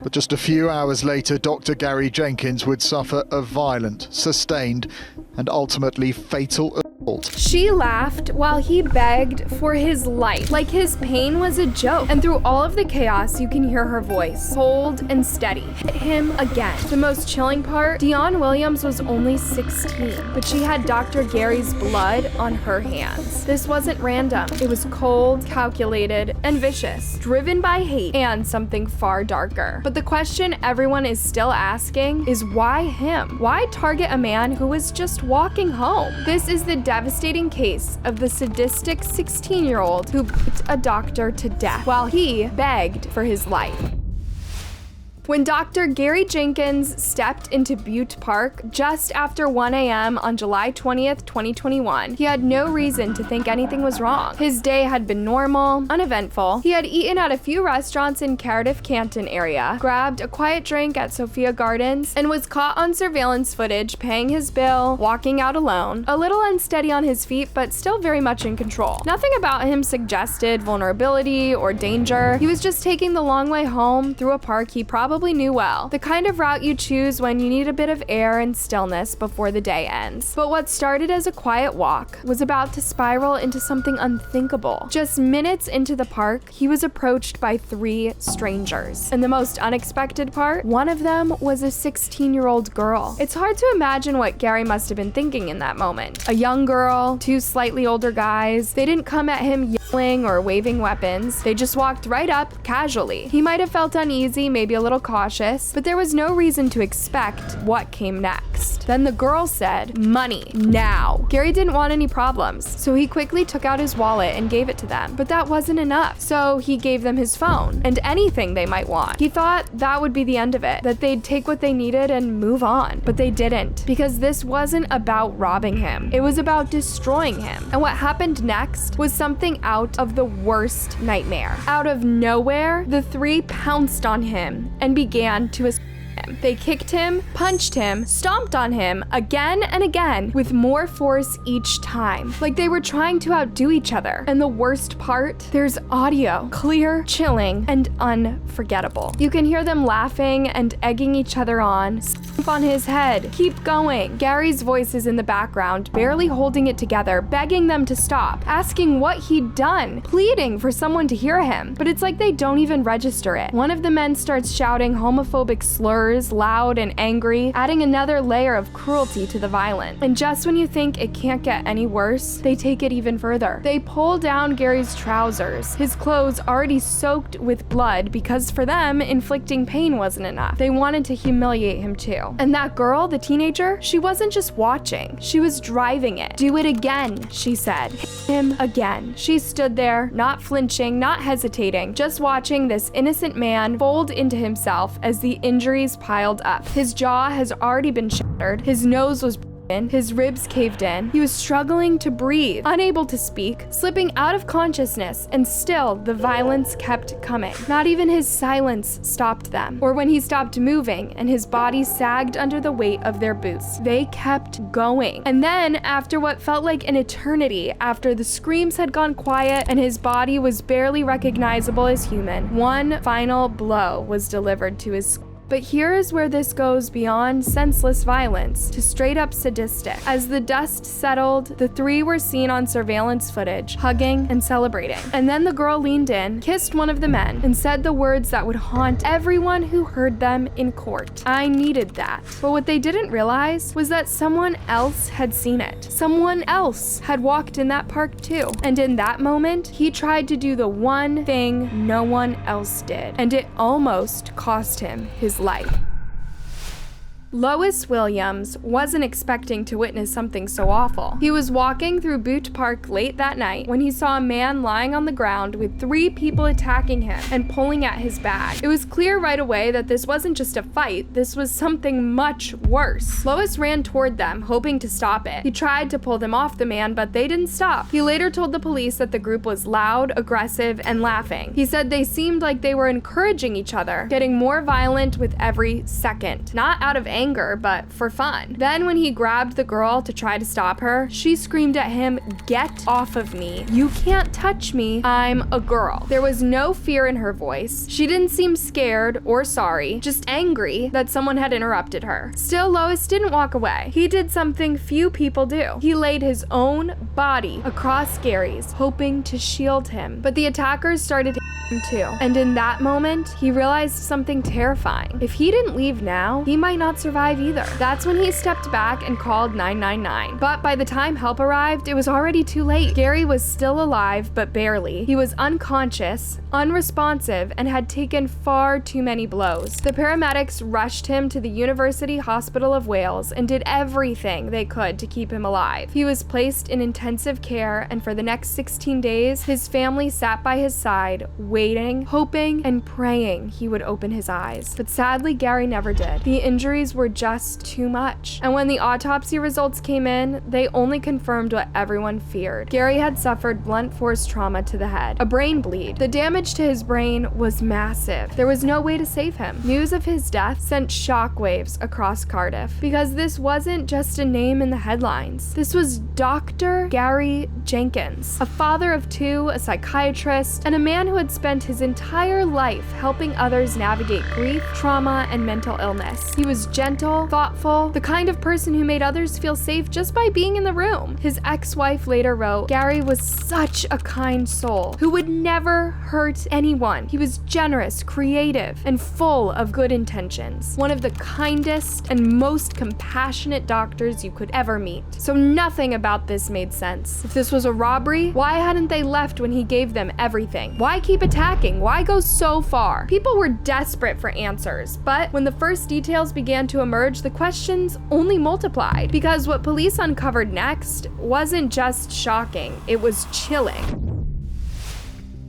But just a few hours later, Dr. Gary Jenkins would suffer a violent, sustained, and ultimately fatal assault. She laughed while he begged for his life, like his pain was a joke. And through all of the chaos, you can hear her voice, cold and steady. Hit him again. The most chilling part, Dionne Williams was only 16, but she had Dr. Gary's blood on her hands. This wasn't random. It was cold, calculated, and vicious, driven by hate and something far darker. But the question everyone is still asking is why him? Why target a man who was just walking home? This is the devastating case of the sadistic 16-year-old who beat a doctor to death while he begged for his life. When Dr. Gary Jenkins stepped into Butte Park just after 1 a.m. on July 20th, 2021, he had no reason to think anything was wrong. His day had been normal, uneventful. He had eaten at a few restaurants in Cardiff Canton area, grabbed a quiet drink at Sophia Gardens, and was caught on surveillance footage paying his bill, walking out alone, a little unsteady on his feet, but still very much in control. Nothing about him suggested vulnerability or danger. He was just taking the long way home through a park he probably knew well, the kind of route you choose when you need a bit of air and stillness before the day ends. But what started as a quiet walk was about to spiral into something unthinkable. Just minutes into the park, he was approached by 3 strangers. And the most unexpected part, one of them was a 16-year-old girl. It's hard to imagine what Gary must have been thinking in that moment. A young girl, 2 slightly older guys. They didn't come at him yelling or waving weapons. They just walked right up casually. He might have felt uneasy, maybe a little cautious, but there was no reason to expect what came next. Then the girl said, "Money, now." Gary didn't want any problems, so he quickly took out his wallet and gave it to them. But that wasn't enough, so he gave them his phone and anything they might want. He thought that would be the end of it, that they'd take what they needed and move on. But they didn't, because this wasn't about robbing him. It was about destroying him. And what happened next was something out of the worst nightmare. Out of nowhere, the 3 pounced on him and began to assault him. They kicked him, punched him, stomped on him again and again with more force each time, like they were trying to outdo each other. And the worst part, there's audio, clear, chilling, and unforgettable. You can hear them laughing and egging each other on. Stomp on his head, keep going. Gary's voice is in the background, barely holding it together, begging them to stop, asking what he'd done, pleading for someone to hear him. But it's like they don't even register it. One of the men starts shouting homophobic slurs, loud and angry, adding another layer of cruelty to the violence. And just when you think it can't get any worse, they take it even further. They pull down Gary's trousers, his clothes already soaked with blood, because for them, inflicting pain wasn't enough. They wanted to humiliate him too. And that girl, the teenager, she wasn't just watching, she was driving it. "Do it again," she said. "Hit him again." She stood there, not flinching, not hesitating, just watching this innocent man fold into himself as the injuries piled up. His jaw has already been shattered, his nose was broken, his ribs caved in. He was struggling to breathe, unable to speak, slipping out of consciousness, and still the violence kept coming. Not even his silence stopped them, or when he stopped moving and his body sagged under the weight of their boots. They kept going. And then, after what felt like an eternity, after the screams had gone quiet and his body was barely recognizable as human, one final blow was delivered to his skull. But here is where this goes beyond senseless violence to straight up sadistic. As the dust settled, the 3 were seen on surveillance footage, hugging and celebrating. And then the girl leaned in, kissed one of the men, and said the words that would haunt everyone who heard them in court. "I needed that." But what they didn't realize was that someone else had seen it. Someone else had walked in that park too. And in that moment, he tried to do the one thing no one else did. And it almost cost him his life. Lois Williams wasn't expecting to witness something so awful. He was walking through Butte Park late that night when he saw a man lying on the ground with 3 people attacking him and pulling at his bag. It was clear right away that this wasn't just a fight, this was something much worse. Lois ran toward them, hoping to stop it. He tried to pull them off the man, but they didn't stop. He later told the police that the group was loud, aggressive, and laughing. He said they seemed like they were encouraging each other, getting more violent with every second. Not out of anger, anger, but for fun. Then when he grabbed the girl to try to stop her, she screamed at him, "Get off of me. You can't touch me. I'm a girl." There was no fear in her voice. She didn't seem scared or sorry, just angry that someone had interrupted her. Still, Lois didn't walk away. He did something few people do. He laid his own body across Gary's, hoping to shield him. But the attackers started him too. And in that moment, he realized something terrifying. If he didn't leave now, he might not survive either. That's when he stepped back and called 999. But by the time help arrived, it was already too late. Gary was still alive, but barely. He was unconscious, unresponsive, and had taken far too many blows. The paramedics rushed him to the University Hospital of Wales and did everything they could to keep him alive. He was placed in intensive care, and for the next 16 days, his family sat by his side, waiting, hoping, and praying he would open his eyes. But sadly, Gary never did. The injuries were just too much. And when the autopsy results came in, they only confirmed what everyone feared. Gary had suffered blunt force trauma to the head, a brain bleed. The damage to his brain was massive. There was no way to save him. News of his death sent shockwaves across Cardiff, because this wasn't just a name in the headlines. This was Dr. Gary Jenkins, a father of two, a psychiatrist, and a man who had spent his entire life helping others navigate grief, trauma, and mental illness. He was gentle, thoughtful, the kind of person who made others feel safe just by being in the room. His ex-wife later wrote, "Gary was such a kind soul who would never hurt anyone. He was generous, creative, and full of good intentions. One of the kindest and most compassionate doctors you could ever meet." So nothing about this made sense. If this was a robbery, why hadn't they left when he gave them everything? Why keep attacking? Why go so far? People were desperate for answers, but when the first details began to emerge, the questions only multiplied, because what police uncovered next wasn't just shocking, it was chilling.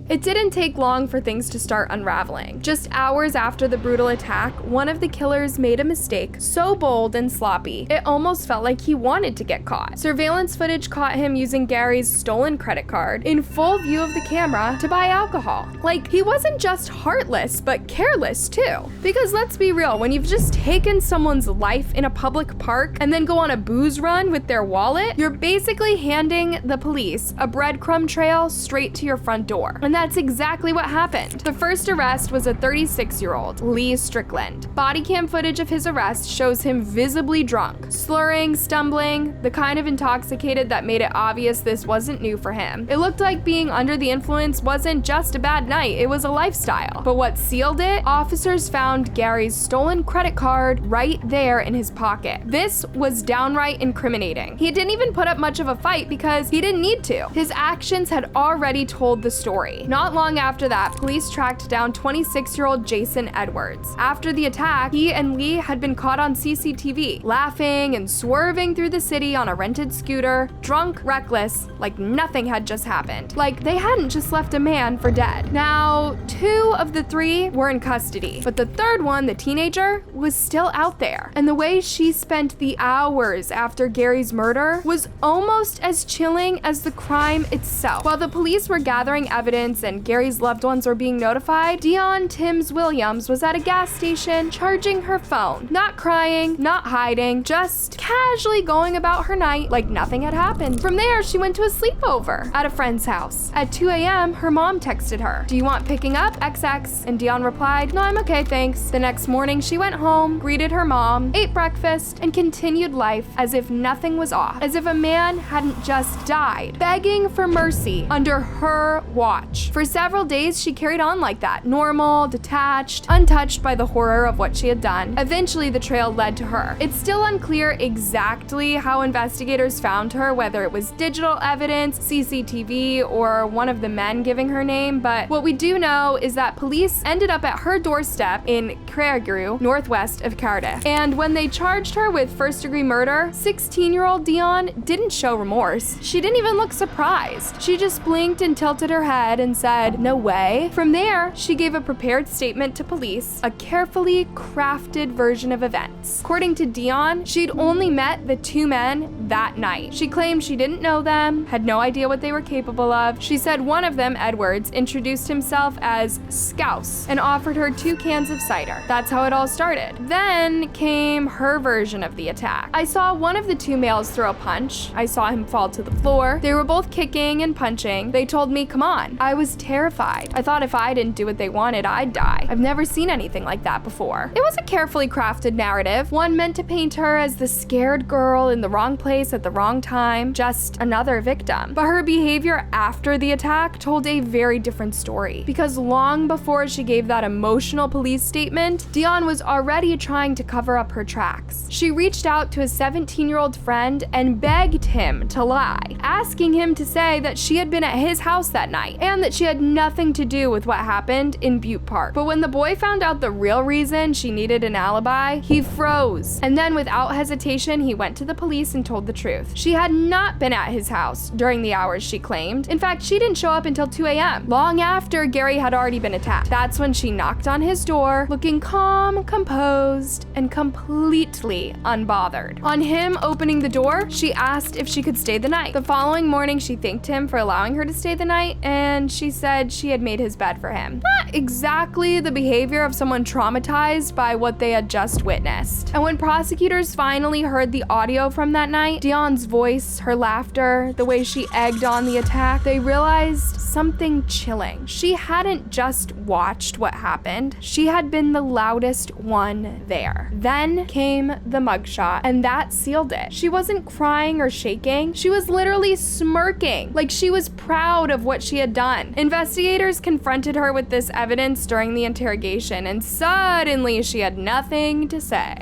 It didn't take long for things to start unraveling. Just hours after the brutal attack, one of the killers made a mistake so bold and sloppy, it almost felt like he wanted to get caught. Surveillance footage caught him using Gary's stolen credit card in full view of the camera to buy alcohol. Like, he wasn't just heartless, but careless too. Because let's be real, when you've just taken someone's life in a public park and then go on a booze run with their wallet, you're basically handing the police a breadcrumb trail straight to your front door. And that's exactly what happened. The first arrest was a 36-year-old, Lee Strickland. Body cam footage of his arrest shows him visibly drunk, slurring, stumbling, the kind of intoxicated that made it obvious this wasn't new for him. It looked like being under the influence wasn't just a bad night, it was a lifestyle. But what sealed it? Officers found Gary's stolen credit card right there in his pocket. This was downright incriminating. He didn't even put up much of a fight because he didn't need to. His actions had already told the story. Not long after that, police tracked down 26-year-old Jason Edwards. After the attack, he and Lee had been caught on CCTV, laughing and swerving through the city on a rented scooter, drunk, reckless, like nothing had just happened. Like they hadn't just left a man for dead. Now, 2 of the 3 were in custody, but the third one, the teenager, was still out there. And the way she spent the hours after Gary's murder was almost as chilling as the crime itself. While the police were gathering evidence and Gary's loved ones were being notified, Dion Timms Williams was at a gas station charging her phone. Not crying, not hiding, just casually going about her night like nothing had happened. From there, she went to a sleepover at a friend's house. At 2 a.m., her mom texted her, "Do you want picking up? XX." And Dion replied, "No, I'm okay, thanks." The next morning, she went home, greeted her mom, ate breakfast, and continued life as if nothing was off, as if a man hadn't just died, begging for mercy under her watch. For several days, she carried on like that, normal, detached, untouched by the horror of what she had done. Eventually, the trail led to her. It's still unclear exactly how investigators found her, whether it was digital evidence, CCTV, or one of the men giving her name, but what we do know is that police ended up at her doorstep in Craigiew, northwest of Cardiff. And when they charged her with first-degree murder, 16-year-old Dion didn't show remorse. She didn't even look surprised. She just blinked and tilted her head and and said, "No way." From there, she gave a prepared statement to police, a carefully crafted version of events. According to Dion, she'd only met the two men that night. She claimed she didn't know them, had no idea what they were capable of. She said one of them, Edwards, introduced himself as Scouse and offered her 2 cans of cider. That's how it all started. Then came her version of the attack. "I saw one of the 2 males throw a punch. I saw him fall to the floor. They were both kicking and punching. They told me, 'Come on.' I was terrified. I thought if I didn't do what they wanted, I'd die. I've never seen anything like that before." It was a carefully crafted narrative, one meant to paint her as the scared girl in the wrong place at the wrong time, just another victim. But her behavior after the attack told a very different story, because long before she gave that emotional police statement, Dion was already trying to cover up her tracks. She reached out to a 17-year-old friend and begged him to lie, asking him to say that she had been at his house that night and that she had nothing to do with what happened in Butte Park. But when the boy found out the real reason she needed an alibi, he froze. And then without hesitation, he went to the police and told the truth. She had not been at his house during the hours she claimed. In fact, she didn't show up until 2 a.m., long after Gary had already been attacked. That's when she knocked on his door, looking calm, composed, and completely unbothered. On him opening the door, she asked if she could stay the night. The following morning, she thanked him for allowing her to stay the night, and she said she had made his bed for him. Not exactly the behavior of someone traumatized by what they had just witnessed. And when prosecutors finally heard the audio from that night, Dion's voice, her laughter, the way she egged on the attack, they realized something chilling. She hadn't just watched what happened, she had been the loudest one there. Then came the mugshot, and that sealed it. She wasn't crying or shaking, she was literally smirking, like she was proud of what she had done. Investigators confronted her with this evidence during the interrogation, and suddenly she had nothing to say.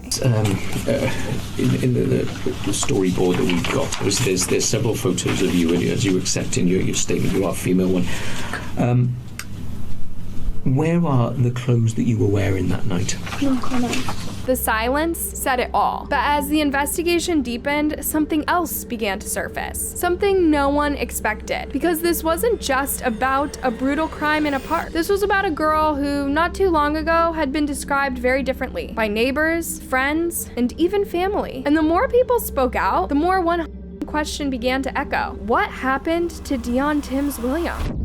In the storyboard that we've got, there's several photos of you, and as you accept in your statement, you are a female one. Where are the clothes that you were wearing that night? No comment. The silence said it all. But as the investigation deepened, something else began to surface. Something no one expected. Because this wasn't just about a brutal crime in a park. This was about a girl who, not too long ago, had been described very differently by neighbors, friends, and even family. And the more people spoke out, the more one question began to echo. What happened to Dion Timms Williams?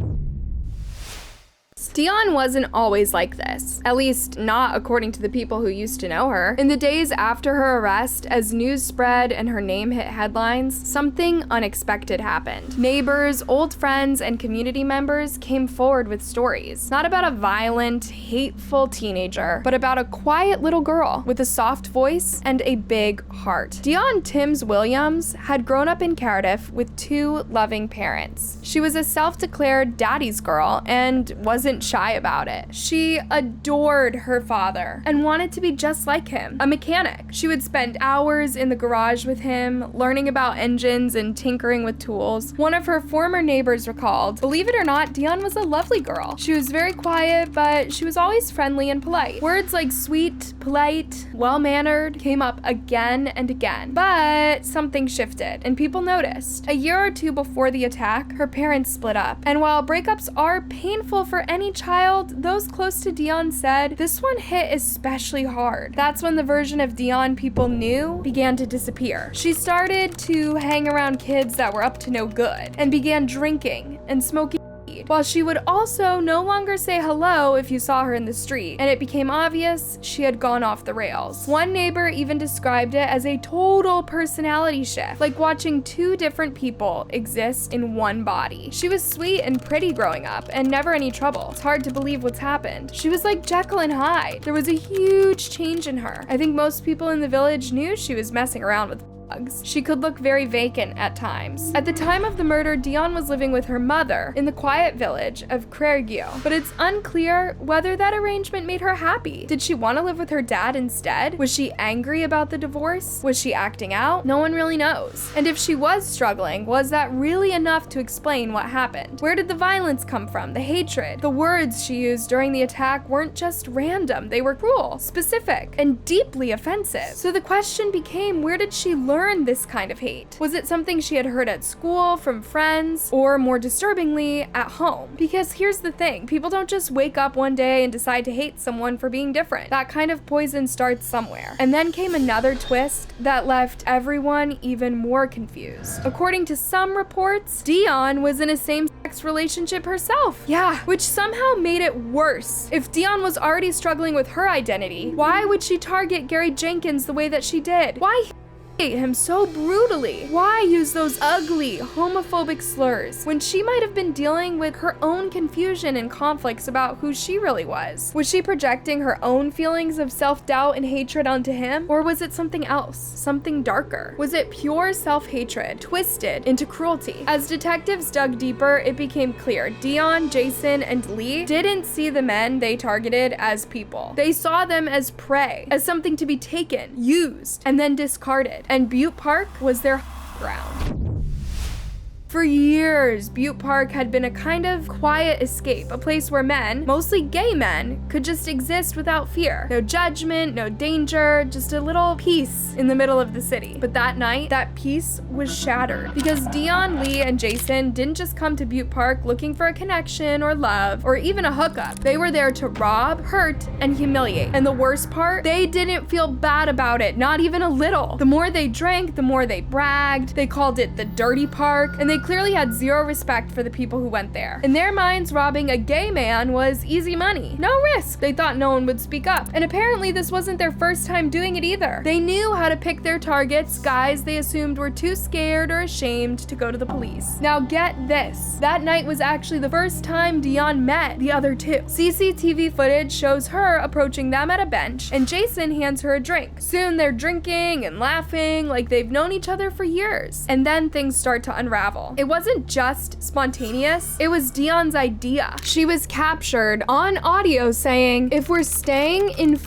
Dion wasn't always like this, at least not according to the people who used to know her. In the days after her arrest, as news spread and her name hit headlines, something unexpected happened. Neighbors, old friends, and community members came forward with stories, not about a violent, hateful teenager, but about a quiet little girl with a soft voice and a big heart. Dion Timms Williams had grown up in Cardiff with 2 loving parents. She was a self-declared daddy's girl and wasn't shy about it. She adored her father and wanted to be just like him, a mechanic. She would spend hours in the garage with him, learning about engines and tinkering with tools. One of her former neighbors recalled, "Believe it or not, Dion was a lovely girl. She was very quiet, but she was always friendly and polite." Words like sweet, polite, well-mannered came up again and again. But something shifted, and people noticed. A year or 2 before the attack, her parents split up. And while breakups are painful for any child, those close to Dion said this one hit especially hard. That's when the version of Dion people knew began to disappear. She started to hang around kids that were up to no good and began drinking and smoking, while she would also no longer say hello if you saw her in the street, and it became obvious she had gone off the rails. One neighbor even described it as a total personality shift, like watching 2 different people exist in one body. She was sweet and pretty growing up, and never any trouble. It's hard to believe what's happened. She was like Jekyll and Hyde. There was a huge change in her. I think most people in the village knew she was messing around with drugs. She could look very vacant at times. At the time of the murder, Dion was living with her mother in the quiet village of Craigio, but it's unclear whether that arrangement made her happy. Did she want to live with her dad instead? Was she angry about the divorce? Was she acting out? No one really knows. And if she was struggling, was that really enough to explain what happened? Where did the violence come from? The hatred? The words she used during the attack weren't just random. They were cruel, specific, and deeply offensive. So the question became, where did she learn learn this kind of hate? Was it something she had heard at school, from friends, or more disturbingly, at home? Because here's the thing, people don't just wake up one day and decide to hate someone for being different. That kind of poison starts somewhere. And then came another twist that left everyone even more confused. According to some reports, Dion was in a same-sex relationship herself. Yeah, which somehow made it worse. If Dion was already struggling with her identity, why would she target Gary Jenkins the way that she did? Why hate him so brutally? Why use those ugly, homophobic slurs when she might have been dealing with her own confusion and conflicts about who she really was? Was she projecting her own feelings of self-doubt and hatred onto him? Or was it something else, something darker? Was it pure self-hatred, twisted into cruelty? As detectives dug deeper, it became clear Dion, Jason, and Lee didn't see the men they targeted as people. They saw them as prey, as something to be taken, used, and then discarded. And Butte Park was their ground. For years, Butte Park had been a kind of quiet escape, a place where men, mostly gay men, could just exist without fear. No judgment, no danger, just a little peace in the middle of the city. But that night, that peace was shattered because Dion, Lee, and Jason didn't just come to Butte Park looking for a connection or love or even a hookup. They were there to rob, hurt, and humiliate. And the worst part, they didn't feel bad about it, not even a little. The more they drank, the more they bragged. They called it the dirty park, and they clearly had zero respect for the people who went there. In their minds, robbing a gay man was easy money, no risk. They thought no one would speak up. And apparently this wasn't their first time doing it either. They knew how to pick their targets, guys they assumed were too scared or ashamed to go to the police. Now get this, that night was actually the first time Dion met the other two. CCTV footage shows her approaching them at a bench, and Jason hands her a drink. Soon they're drinking and laughing like they've known each other for years. And then things start to unravel. It wasn't just spontaneous, it was Dion's idea. She was captured on audio saying, "If we're staying in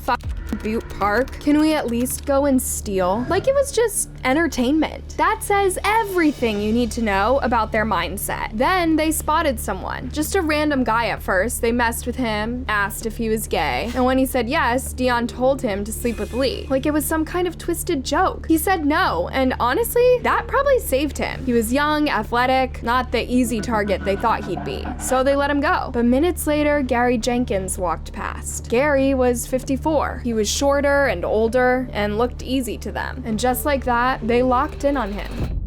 Butte Park, can we at least go and steal?" Like it was just entertainment. That says everything you need to know about their mindset. Then they spotted someone, just a random guy at first. They messed with him, asked if he was gay, and when he said yes, Dion told him to sleep with Lee. Like it was some kind of twisted joke. He said no, and honestly, that probably saved him. He was young, athletic, not the easy target they thought he'd be, so they let him go. But minutes later, Gary Jenkins walked past. Gary was 54. He was shorter and older and looked easy to them. And just like that, they locked in on him.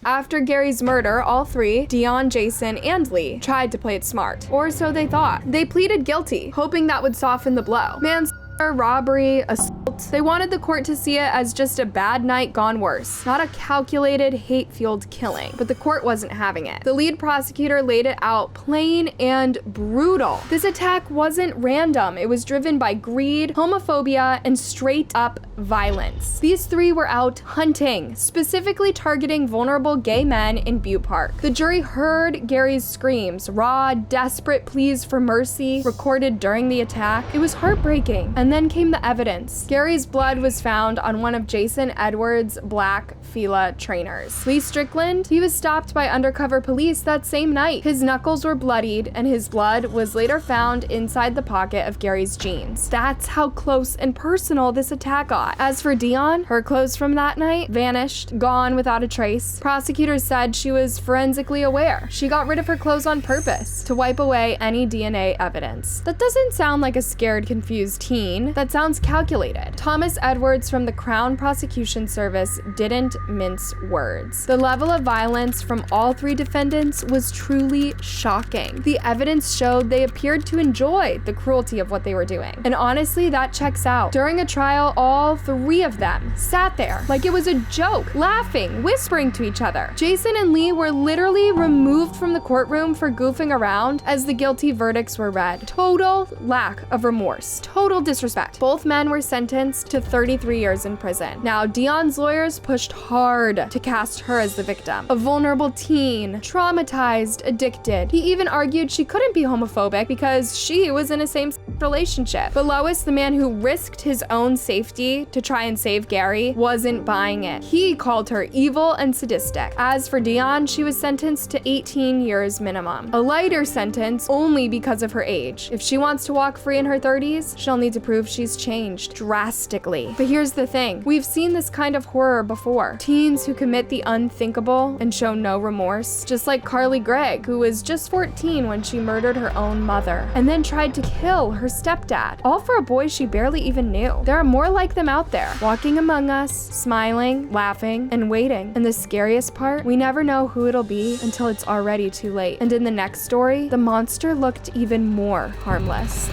After Gary's murder, all three, Dion, Jason, and Lee, tried to play it smart. Or so they thought. They pleaded guilty, hoping that would soften the blow. Manslaughter, robbery, assault. They wanted the court to see it as just a bad night gone worse, not a calculated, hate-fueled killing. But the court wasn't having it. The lead prosecutor laid it out plain and brutal. This attack wasn't random. It was driven by greed, homophobia, and straight-up violence. These three were out hunting, specifically targeting vulnerable gay men in Butte Park. The jury heard Gary's screams, raw, desperate pleas for mercy recorded during the attack. It was heartbreaking. And then came the evidence. Gary's blood was found on one of Jason Edwards' black Fila trainers. Lee Strickland, he was stopped by undercover police that same night. His knuckles were bloodied, and his blood was later found inside the pocket of Gary's jeans. That's how close and personal this attack got. As for Dion, her clothes from that night vanished, gone without a trace. Prosecutors said she was forensically aware. She got rid of her clothes on purpose to wipe away any DNA evidence. That doesn't sound like a scared, confused teen. That sounds calculated. Thomas Edwards from the Crown Prosecution Service didn't mince words. The level of violence from all three defendants was truly shocking. The evidence showed they appeared to enjoy the cruelty of what they were doing. And honestly, that checks out. During a trial, all three of them sat there like it was a joke, laughing, whispering to each other. Jason and Lee were literally removed from the courtroom for goofing around as the guilty verdicts were read. Total lack of remorse, total disrespect. Both men were sentenced to 33 years in prison. Now, Dion's lawyers pushed hard to cast her as the victim. A vulnerable teen, traumatized, addicted. He even argued she couldn't be homophobic because she was in a same-sex relationship. But Lois, the man who risked his own safety to try and save Gary, wasn't buying it. He called her evil and sadistic. As for Dion, she was sentenced to 18 years minimum. A lighter sentence only because of her age. If she wants to walk free in her 30s, she'll need to prove she's changed drastically. But here's the thing. We've seen this kind of horror before. Teens who commit the unthinkable and show no remorse. Just like Carly Gregg, who was just 14 when she murdered her own mother and then tried to kill her stepdad, all for a boy she barely even knew. There are more like them out there, walking among us, smiling, laughing, and waiting. And the scariest part, we never know who it'll be until it's already too late. And in the next story, the monster looked even more harmless.